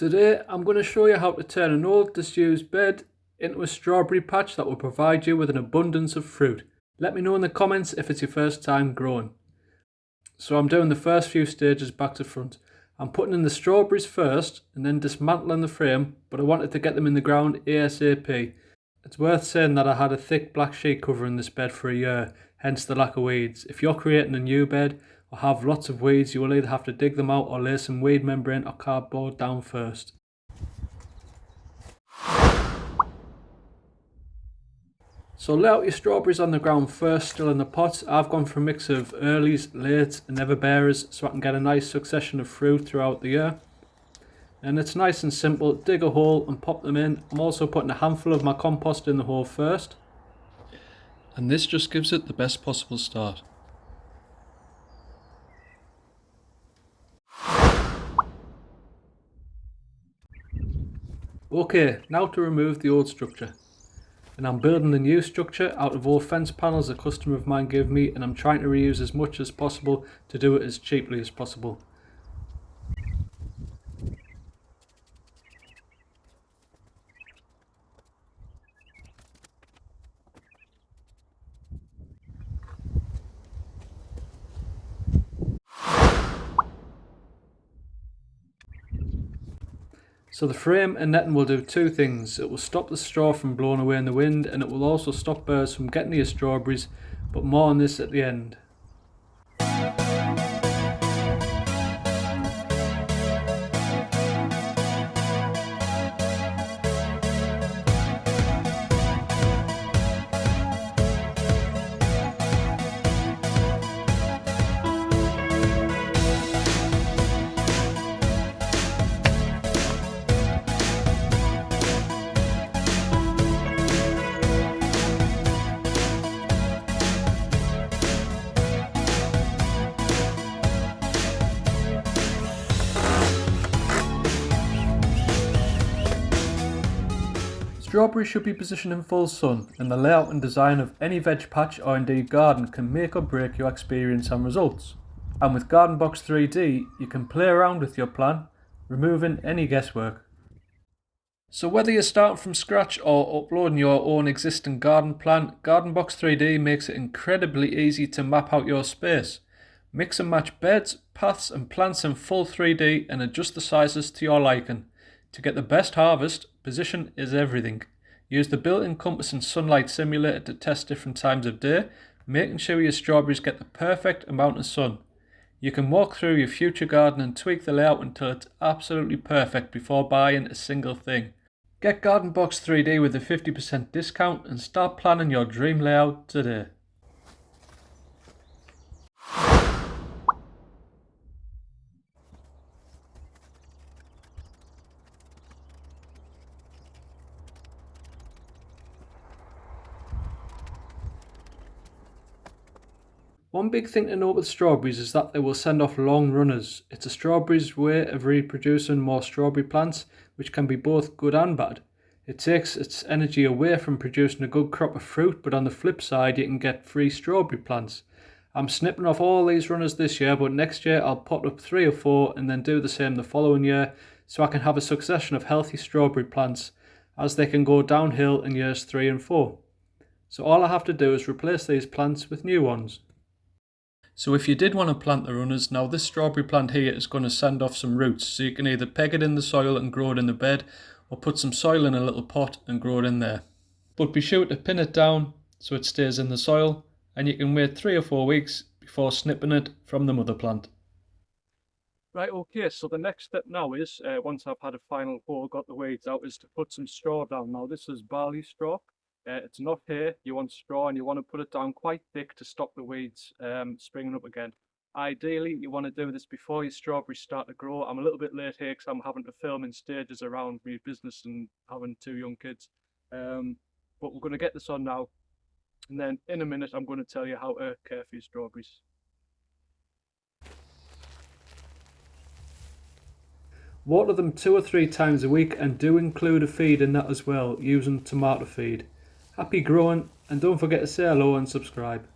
Today I'm going to show you how to turn an old disused bed into a strawberry patch that will provide you with an abundance of fruit. Let me know in the comments if it's your first time growing. So I'm doing the first few stages back to front. I'm putting in the strawberries first and then dismantling the frame, but I wanted to get them in the ground ASAP. It's worth saying that I had a thick black sheet covering this bed for a year, hence the lack of weeds. If you're creating a new bed or have lots of weeds, you will either have to dig them out or lay some weed membrane or cardboard down first. So lay out your strawberries on the ground first, still in the pots. I've gone for a mix of earlies, lates and everbearers so I can get a nice succession of fruit throughout the year. And it's nice and simple. Dig a hole and pop them in. I'm also putting a handful of my compost in the hole first. And this just gives it the best possible start. Okay, now to remove the old structure. And I'm building a new structure out of old fence panels a customer of mine gave me, and I'm trying to reuse as much as possible to do it as cheaply as possible. So the frame and netting will do two things. It will stop the straw from blowing away in the wind, and it will also stop birds from getting to your strawberries, but more on this at the end. Strawberries should be positioned in full sun, and the layout and design of any veg patch or indeed garden can make or break your experience and results. And with GardenBox 3D, you can play around with your plan, removing any guesswork. So whether you're starting from scratch or uploading your own existing garden plan, GardenBox 3D makes it incredibly easy to map out your space. Mix and match beds, paths and plants in full 3D and adjust the sizes to your liking. To get the best harvest, position is everything. Use the built-in compass and sunlight simulator to test different times of day, making sure your strawberries get the perfect amount of sun. You can walk through your future garden and tweak the layout until it's absolutely perfect before buying a single thing. Get GardenBox 3D with a 50% discount and start planning your dream layout today. One big thing to note with strawberries is that they will send off long runners. It's a strawberry's way of reproducing more strawberry plants, which can be both good and bad. It takes its energy away from producing a good crop of fruit, but on the flip side you can get free strawberry plants. I'm snipping off all these runners this year, but next year I'll pot up 3 or 4 and then do the same the following year, so I can have a succession of healthy strawberry plants, as they can go downhill in years 3 and 4. So all I have to do is replace these plants with new ones. So if you did want to plant the runners, now this strawberry plant here is going to send off some roots, so you can either peg it in the soil and grow it in the bed, or put some soil in a little pot and grow it in there. But be sure to pin it down so it stays in the soil, and you can wait 3 or 4 weeks before snipping it from the mother plant. Right, okay, so the next step now is, once I've had a final hole, got the weeds out, is to put some straw down. Now this is barley straw. It's not hay. You want straw, and you want to put it down quite thick to stop the weeds springing up again. Ideally, you want to do this before your strawberries start to grow. I'm a little bit late here because I'm having to film in stages around my business and having 2 young kids. But we're going to get this on now, and then in a minute I'm going to tell you how to care for your strawberries. Water them 2 or 3 times a week, and do include a feed in that as well, using tomato feed. Happy growing, and don't forget to say hello and subscribe.